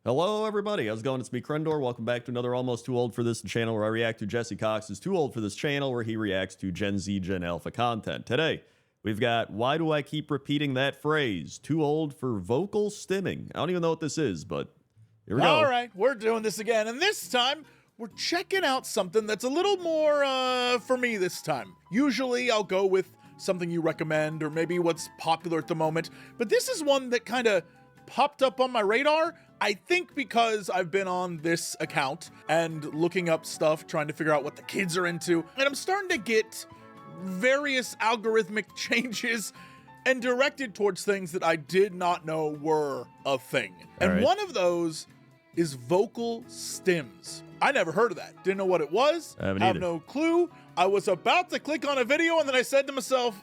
Hello everybody, how's it going? It's me, Crendor. Welcome back to another Almost Too Old for This channel where I react to Jesse Cox's Too Old for This channel where he reacts to Gen Z, Gen Alpha content. Today, we've got Why Do I Keep Repeating That Phrase? Too Old for Vocal Stimming. I don't even know what this is, but here we go. All right, we're doing this again, and this time, we're checking out something that's a little more, for me this time. Usually, I'll go with something you recommend or maybe what's popular at the moment, but this is one that kind of popped up on my radar. I think because I've been on this account and looking up stuff, trying to figure out what the kids are into, and I'm starting to get various algorithmic changes and directed towards things that I did not know were a thing. And one of those is vocal stims. I never heard of that. Didn't know what it was. I haven't have either. no clue. I was about to click on a video and then I said to myself,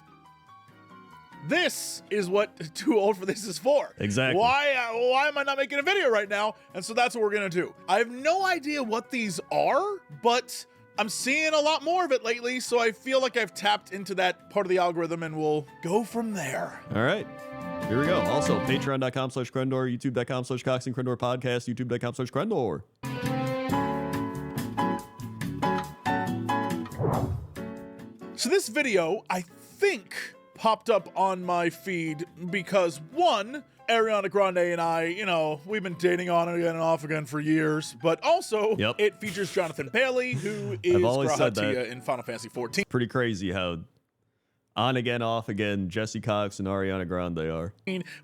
this is what Too Old for This is for. Exactly. Why am I not making a video right now? And so that's what we're gonna do. I have no idea what these are, but I'm seeing a lot more of it lately, so I feel like I've tapped into that part of the algorithm and we'll go from there. All right, here we go. Also, patreon.com/Crendor, youtube.com/Cox and Crendor podcast, youtube.com/Crendor. So this video, I think, popped up on my feed because one, Ariana Grande and I, you know, we've been dating on and off again for years, but also it features Jonathan Bailey, who is Grahatia in Final Fantasy XIV. Pretty crazy how on again, off again, Jesse Cox and Ariana Grande are.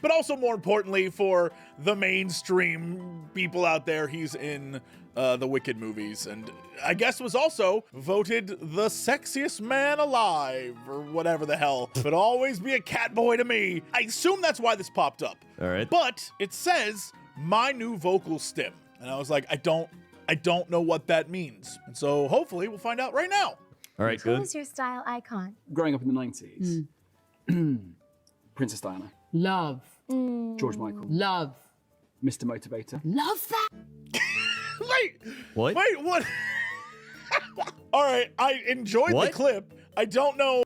But also more importantly for the mainstream people out there, he's in the Wicked movies, and I guess was also voted the sexiest man alive, or whatever the hell. But always be a cat boy to me. I assume that's why this popped up. All right. But it says, my new vocal stim. And I was like, I don't know what that means. And so hopefully we'll find out right now. All right, good. Who is your style icon? Growing up in the 90s, Princess Diana. Love. George Michael. Love. Mr. Motivator. Love that. Wait. What? Wait, what? All right, I enjoyed the clip. I don't know.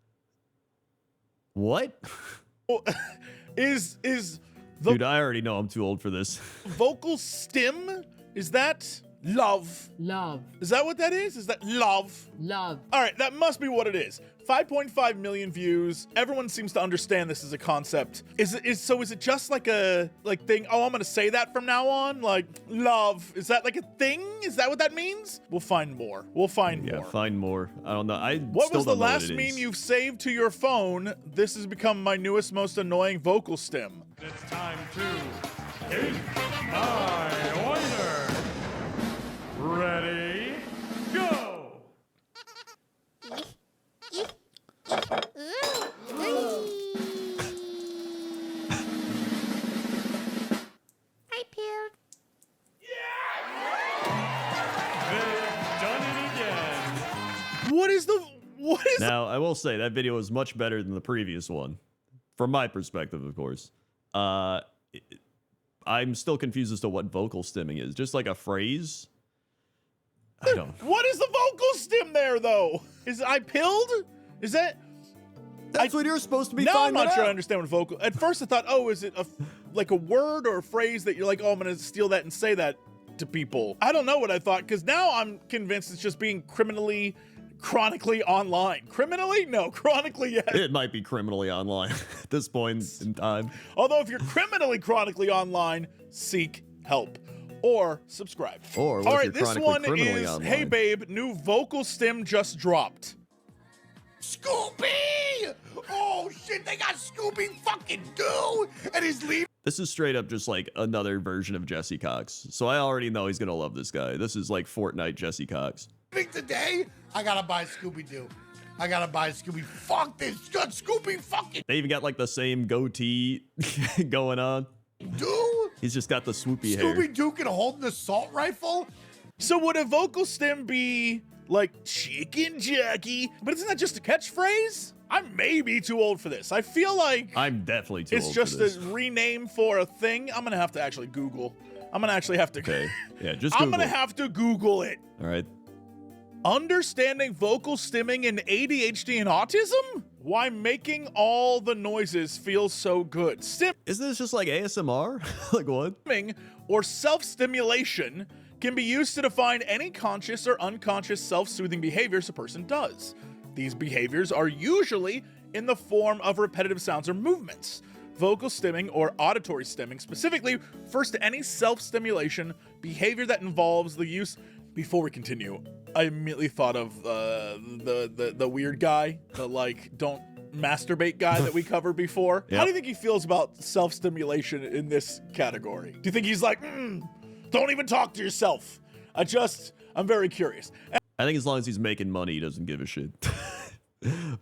What? Is the Dude, I already know I'm too old for this. vocal stim? Is that love? Love. Is that what that is? Is that love? Love. All right, that must be what it is. 5.5 million views. Everyone seems to understand this as a concept. Is it just like a thing? Oh, I'm gonna say that from now on. Like love. Is that like a thing? Is that what that means? We'll find more. We'll find more. Yeah, find more. I don't know. What was the last meme you've saved to your phone? This has become my newest, most annoying vocal stim. It's time to eat my order. Ready, go! I peeled. They've done it again. What is Now, I will say that video is much better than the previous one. From my perspective, of course. I'm still confused as to what vocal stimming is. Just like a phrase? I don't. What is the vocal stim there, though? Is I pilled? Is that? That's what you're supposed to be. Now I'm not sure I understand what vocal. At first I thought, oh, is it like a word or a phrase that you're like, oh, I'm gonna steal that and say that to people. I don't know what I thought, because now I'm convinced it's just being chronically online. Criminally? No, chronically, yes. It might be criminally online at this point in time. Although if you're chronically online, seek help. Or subscribe. Or all right, if you're this one criminally is, online. hey babe, new vocal stim just dropped. Scooby! Oh shit, they got Scooby fucking Doo! And he's leaving This is straight up just like another version of Jesse Cox. So I already know he's gonna love this guy. This is like Fortnite Jesse Cox. today. I gotta buy Scooby Doo. I gotta buy Scooby. Fuck this. Got Scooby fucking They even got like the same goatee going on. Doo? He's just got the swoopy hair. Scooby Doo can hold an assault rifle? So would a vocal stim be like chicken jockey? But isn't that just a catchphrase? I may be too old for this. I feel like I'm definitely too old it's just for this. a rename for a thing. I'm gonna have to actually Google. I'm gonna actually have to. Okay. Yeah, just I'm Google. gonna have to Google it. All right. Understanding vocal stimming in ADHD and autism? why making all the noises feels so good. Isn't this just like ASMR? Like what? Stimming or self-stimulation can be used to define any conscious or unconscious self-soothing behaviors a person does. These behaviors are usually in the form of repetitive sounds or movements. Vocal stimming or auditory stimming specifically refers to any self-stimulation behavior that involves the use. Before we continue, I immediately thought of the weird guy, the like don't masturbate guy that we covered before. Yep. How do you think he feels about self-stimulation in this category? Do you think he's like, don't even talk to yourself? I'm very curious. I think as long as he's making money, he doesn't give a shit.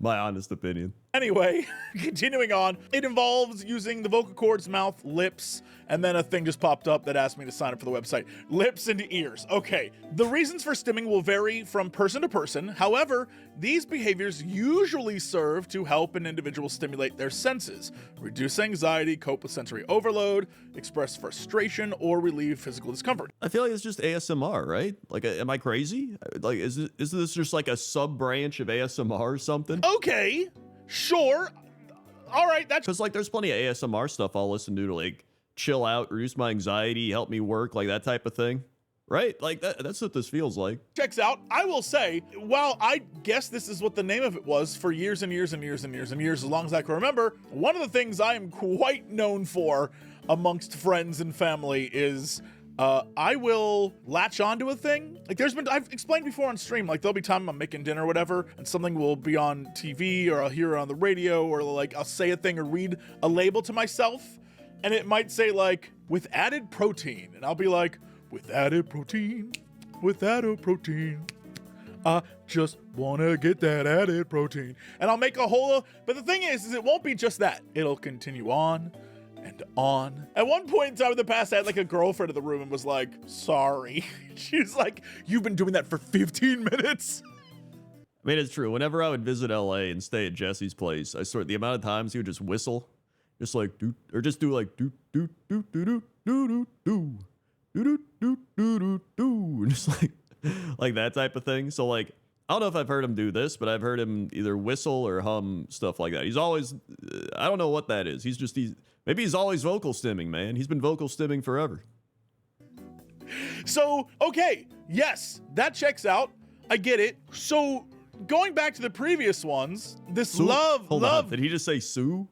My honest opinion. Anyway, continuing on, it involves using the vocal cords, mouth, lips, and then a thing just popped up that asked me to sign up for the website. Lips and ears. Okay. The reasons for stimming will vary from person to person. However, these behaviors usually serve to help an individual stimulate their senses, reduce anxiety, cope with sensory overload, express frustration, or relieve physical discomfort. I feel like it's just ASMR, right? Like, am I crazy? Like, is this just like a sub branch of ASMR or something? Okay. Sure. All right. That's Because like, there's plenty of ASMR stuff I'll listen to like chill out, reduce my anxiety, help me work, like that type of thing, right? Like that's what this feels like. checks out. I will say, while I guess this is what the name of it was for years and years and years and years and years, as long as I can remember, one of the things I am quite known for amongst friends and family is I will latch onto a thing. Like I've explained before on stream, like there'll be time I'm making dinner or whatever, and something will be on TV or I'll hear it on the radio, or like I'll say a thing or read a label to myself, and it might say like, with added protein. And I'll be like, with added protein, I just wanna get that added protein. And I'll make a whole, but the thing is it won't be just that. It'll continue on and on. At one point in time in the past, I had like a girlfriend in the room and was like, sorry. She was like, you've been doing that for 15 minutes. I mean, it's true. Whenever I would visit LA and stay at Jesse's place, I swear the amount of times he would just whistle, just like do, or just do like do do do do do do do do do do do do, just like that type of thing. So like, I don't know if I've heard him do this, but I've heard him either whistle or hum stuff like that. He's always, I don't know what that is. Maybe he's always vocal stimming, man. He's been vocal stimming forever. So, okay, yes, that checks out. I get it. So, going back to the previous ones, this Sue? Hold love. on. Did he just say Sue?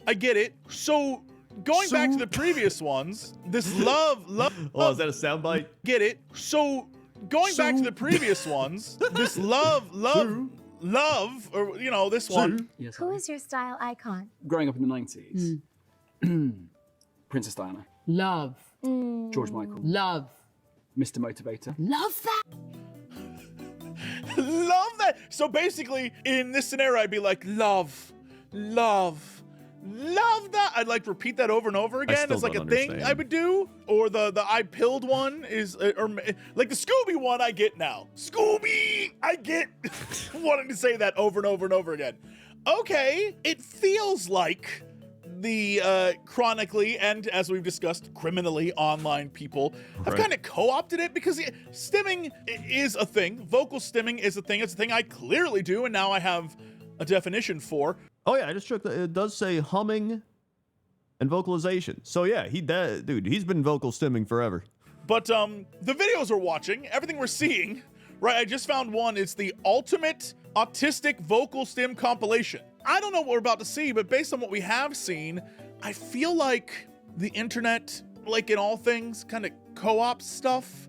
I get it. So, going back to the previous ones, this love. Oh, is that a soundbite? Get it. So, going back to the previous ones, this love, or, you know, this one. Yes. Who is your style icon? Growing up in the 90s, Princess Diana, Love. George Michael, Love. Mr. Motivator. Love that. Love that. So basically, in this scenario, I'd be like, love that. I'd like repeat that over and over again. still It's like a don't thing understand. I would do. Or the I pilled one is, or like the Scooby one I get now. Scooby, I get wanting to say that over and over and over again. Okay, it feels like the chronically and, as we've discussed, criminally online people have Right. kind of co-opted it, because stimming is a thing. Vocal stimming is a thing. It's a thing I clearly do, and now I have a definition for. Oh yeah, I just checked. It does say humming and vocalization. So yeah, dude, he's been vocal stimming forever. But the videos we're watching, everything we're seeing, right? I just found one. It's the ultimate autistic vocal stim compilation. I don't know what we're about to see, but based on what we have seen, I feel like the internet, like in all things, kind of co-ops stuff.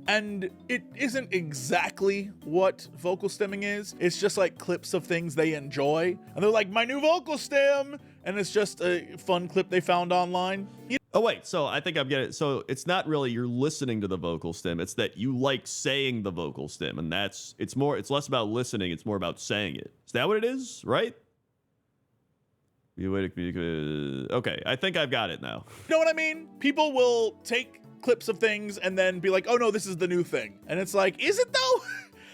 And it isn't exactly what vocal stimming is. It's just like clips of things they enjoy. And they're like, my new vocal stim. And it's just a fun clip they found online. Oh wait, so I think I'm getting it. So it's not really you're listening to the vocal stim. It's that you like saying the vocal stim, and it's less about listening. It's more about saying it. Is that what it is? Right? Okay, I think I've got it now. You know what I mean? People will take clips of things and then be like, oh no, this is the new thing. And it's like, is it though?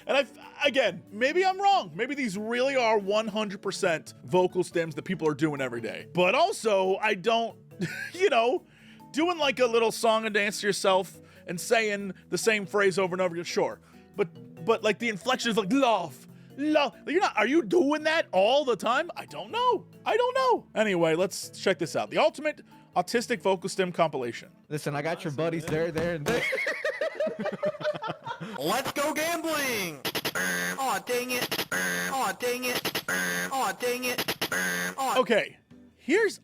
And again, maybe I'm wrong. Maybe these really are 100% vocal stems that people are doing every day. But also, I don't, doing like a little song and dance to yourself and saying the same phrase over and over again, sure. But like the inflection is like love, You're not. Are you doing that all the time? I don't know. Anyway, let's check this out. The ultimate autistic vocal stim compilation. Listen, I got your buddies there, and there. Let's go gambling! Aw, dang it. Aw, dang it. Aw, dang it. Okay.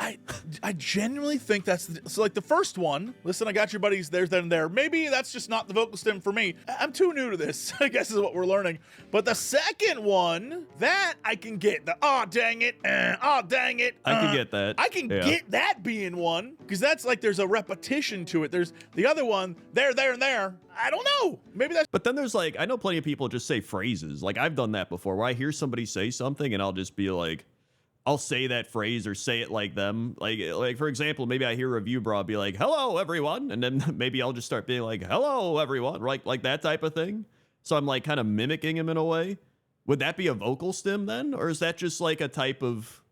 I genuinely think that's so. Like the first one, listen, I got your buddies there, then there. Maybe that's just not the vocal stim for me. I'm too new to this, I guess is what we're learning. But the second one, that I can get. The aw, dang it. Aw, dang it. I can get that. I can get that being one, because that's like there's a repetition to it. There's the other one, there, and there. I don't know. Maybe that's. But then there's like, I know plenty of people just say phrases. Like I've done that before where I hear somebody say something and I'll just be like, I'll say that phrase or say it like them. Like for example, maybe I hear a review bro be like, hello, everyone. And then maybe I'll just start being like, hello, everyone. Right? Like that type of thing. So I'm like kind of mimicking him in a way. Would that be a vocal stim then? Or is that just like a type of,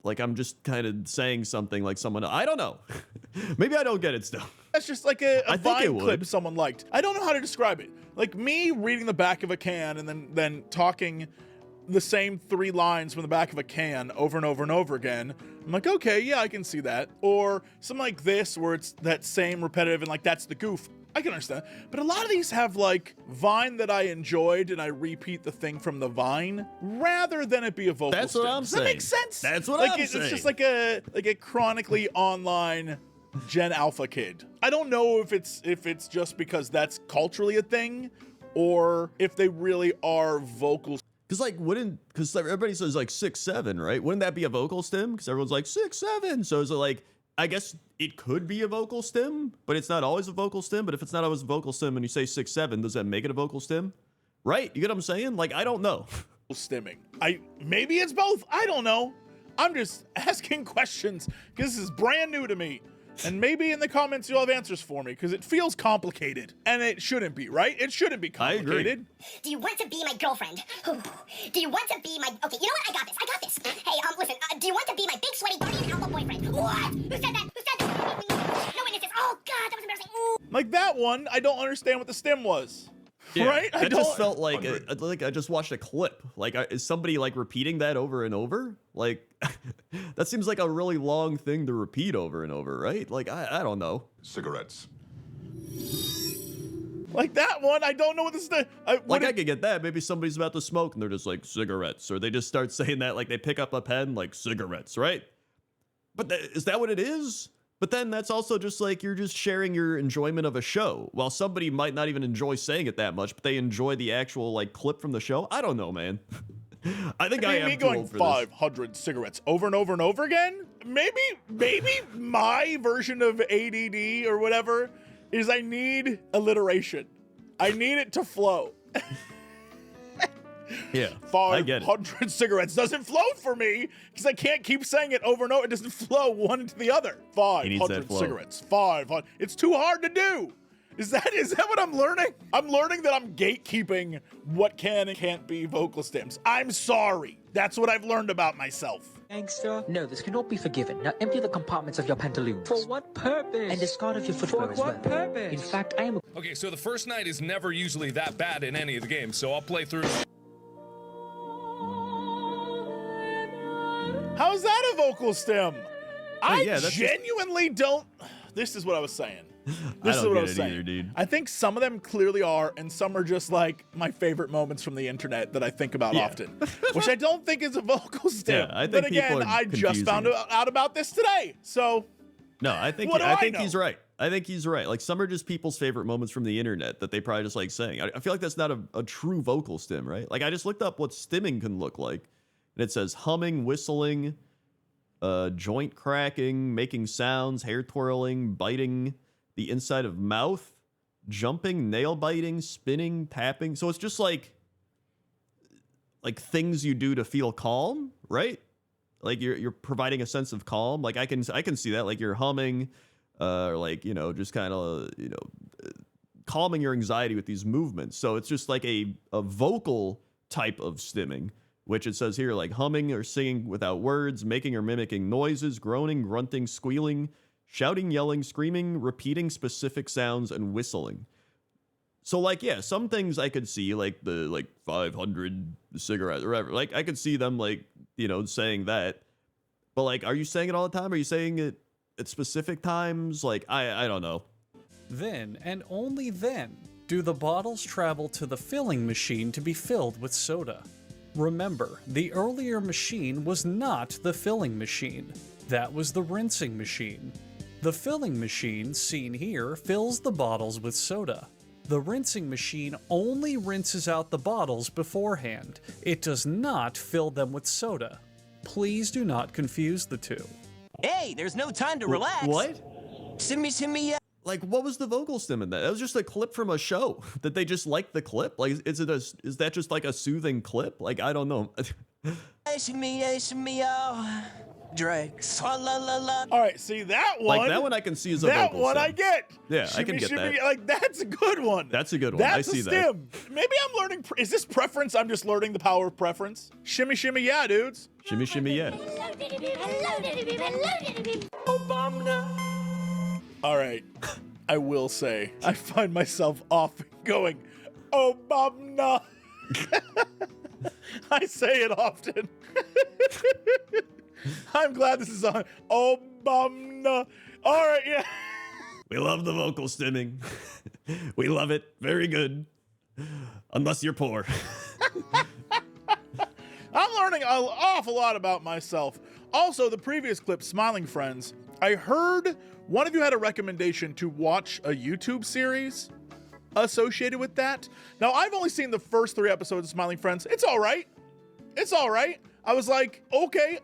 like I'm just kind of saying something like someone, I don't know. Maybe I don't get it still. That's just like a think it Vine clip would. someone liked. I don't know how to describe it. Like me reading the back of a can and then talking the same 3 lines from the back of a can over and over and over again. I'm like, okay, yeah, I can see that. Or something like this where it's that same repetitive and like that's the goof. I can understand. But a lot of these have like Vine that I enjoyed and I repeat the thing from the Vine rather than it be a vocal That's stim. what I'm Does saying. that make sense? That's what like I'm It's saying. just like a chronically online Gen Alpha kid. I don't know if it's just because that's culturally a thing or if they really are vocal. Because like because everybody says like 6'7", right? Wouldn't that be a vocal stim? Because everyone's like 6'7". So is it like, I guess it could be a vocal stim, but it's not always a vocal stim. But if it's not always a vocal stim and you say 6'7", does that make it a vocal stim? Right? You get what I'm saying? Like, I don't know. Stimming. Maybe it's both. I don't know. I'm just asking questions because this is brand new to me. And maybe in the comments you'll have answers for me because it feels complicated. And it shouldn't be, right? It shouldn't be complicated. Do you want to be my girlfriend? Do you want to be my... Okay, you know what? I got this. Hey, listen, do you want to be my big sweaty guardian alpha boyfriend? What? Who said that? No witnesses. Oh, God, that was embarrassing. Ooh. Like that one, I don't understand what the stim was. Yeah, right? That just felt like I just watched a clip. Like, is somebody like repeating that over and over? Like, that seems like a really long thing to repeat over and over, right? Like, I don't know. Cigarettes. Like that one, I don't know what this is. I could get that. Maybe somebody's about to smoke and they're just like, cigarettes. Or they just start saying that, like they pick up a pen, like cigarettes, right? But is that what it is? But then that's also just like you're just sharing your enjoyment of a show. While somebody might not even enjoy saying it that much, but they enjoy the actual like clip from the show. I don't know, man. I think I am me too going old for 500 cigarettes over and over and over again. Maybe my version of ADD or whatever is I need alliteration. I need it to flow. Yeah, I get it. 500 cigarettes doesn't flow for me because I can't keep saying it over and over. It doesn't flow one into the other. 500 cigarettes. 500. It's too hard to do. Is that what I'm learning? I'm learning that I'm gatekeeping what can and can't be vocal stems. I'm sorry. That's what I've learned about myself. Gangster? No, this cannot be forgiven. Now empty the compartments of your pantaloons. For what purpose? And discard of your footwear as well. For what purpose? In fact, I am... Okay, so the first night is never usually that bad in any of the games, so I'll play through... How's that a vocal stem? I yeah, genuinely don't... This is what I was saying. This is what I was saying. Either, dude. I think some of them clearly are, and some are just like my favorite moments from the internet that I think about often, which I don't think is a vocal stem. Yeah, I think but again, I just found out about this today. So no, I think he's right. I think he's right. Like some are just people's favorite moments from the internet that they probably just like saying. I feel like that's not a true vocal stem, right? Like I just looked up what stimming can look like, and it says humming, whistling, joint cracking, making sounds, hair twirling, biting the inside of mouth, jumping, nail biting, spinning, tapping. So it's just like things you do to feel calm, right? Like you're providing a sense of calm. Like I can see that, like you're humming, or like, you know, just kind of, you know, calming your anxiety with these movements. So it's just like a vocal type of stimming, which it says here, like humming or singing without words, making or mimicking noises, groaning, grunting, squealing, shouting, yelling, screaming, repeating specific sounds, and whistling. So like, yeah, some things I could see, like the like 500 cigarettes or whatever. Like I could see them like, you know, saying that. But like, are you saying it all the time? Are you saying it at specific times? Like, I don't know. Then, and only then, do the bottles travel to the filling machine to be filled with soda. Remember, the earlier machine was not the filling machine. That was the rinsing machine. The filling machine, seen here, fills the bottles with soda. The rinsing machine only rinses out the bottles beforehand. It does not fill them with soda. Please do not confuse the two. Hey, there's no time to relax. What? Shimmy, yeah. Like, what was the vocal stim in that? That was just a clip from a show. That they just liked the clip? Like, is that just like a soothing clip? Like, I don't know. Shimmy, oh. Drags. La la la. All right, see that one. Like, that one I can see as a vocal That one stim. I get. Yeah, I Shimmy, can get shimmy, that. Like, that's a good one. That's a good one. That's I see a that. stim. Maybe I'm learning. Is this preference? I'm just learning the power of preference. Shimmy, shimmy, yeah, dudes. Shimmy, shimmy, yeah. All right. I will say, I find myself often going, Obama. I say it often. I'm glad this is on. Obama. All right, yeah. We love the vocal stimming. We love it. Very good. Unless you're poor. I'm learning an awful lot about myself. Also, the previous clip, Smiling Friends, I heard one of you had a recommendation to watch a YouTube series associated with that. Now, I've only seen the first 3 episodes of Smiling Friends. It's all right. It's all right. I was like, okay,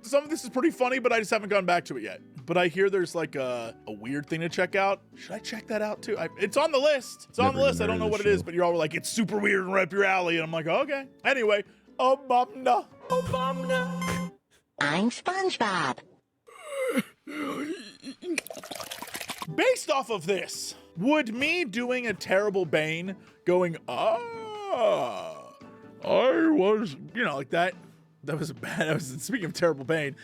some of this is pretty funny, but I just haven't gone back to it yet. But I hear there's like a weird thing to check out. Should I check that out too? It's on the list. It's on the list. I don't know what it is, but you're all like, it's super weird and right up your alley. And I'm like, okay. Anyway, Obama. I'm SpongeBob. Based off of this, would me doing a terrible Bane going, I was, you know, like that was bad. I was speaking of terrible Bane.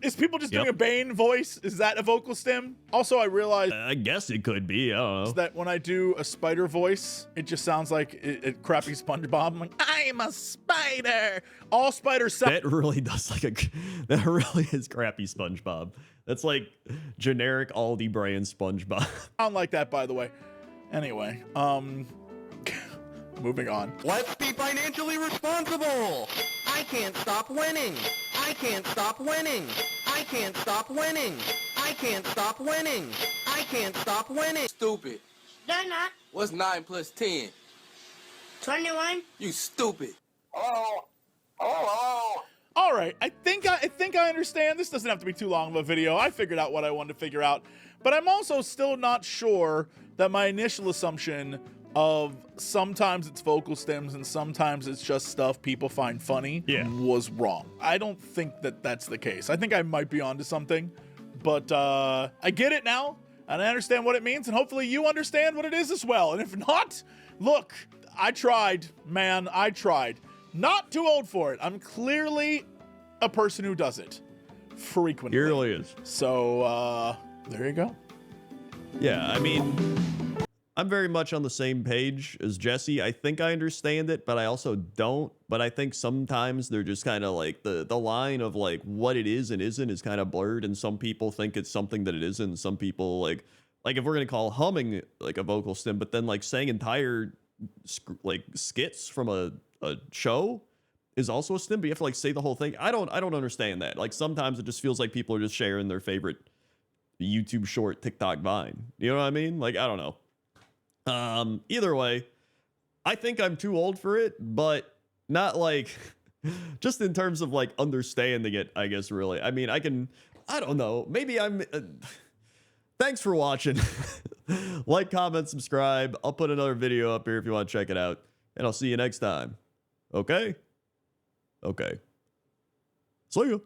Is people just doing a Bane voice? Is that a vocal stim? Also, I realized I guess it could be. I don't know. that when I do a spider voice, it just sounds like a crappy SpongeBob. I'm like, I'm a spider. All spiders sound. That really does that really is crappy SpongeBob. That's like generic Aldi brand SpongeBob. Sound like that, by the way. Anyway, moving on. Let's be financially responsible. I can't stop winning. I can't stop winning. I can't stop winning. I can't stop winning. I can't stop winning. Stupid. They're not. What's 9 plus 10? 21. You stupid. All right, I think I understand. This doesn't have to be too long of a video. I figured out what I wanted to figure out, but I'm also still not sure that my initial assumption of sometimes it's vocal stems and sometimes it's just stuff people find funny was wrong. I don't think that that's the case. I think I might be onto something, but I get it now and I understand what it means, and hopefully you understand what it is as well. And if not, look, I tried, man. I tried. Not too old for it. I'm clearly a person who does it frequently. He really is. So, there you go. Yeah, I mean, I'm very much on the same page as Jesse. I think I understand it, but I also don't. But I think sometimes they're just kind of like the line of like what it is and isn't is kind of blurred. And some people think it's something that it isn't. And some people like if we're going to call humming like a vocal stim, but then like saying entire like skits from a show is also a stim, but you have to like say the whole thing. I don't understand that. Like sometimes it just feels like people are just sharing their favorite YouTube short, TikTok, Vine. You know what I mean? Like, I don't know. Either way, I think I'm too old for it, but not like just in terms of like understanding it, I guess, really. I mean, I don't know. Maybe I'm thanks for watching. Like, comment, subscribe. I'll put another video up here if you want to check it out, and I'll see you next time. Okay? Okay. See ya.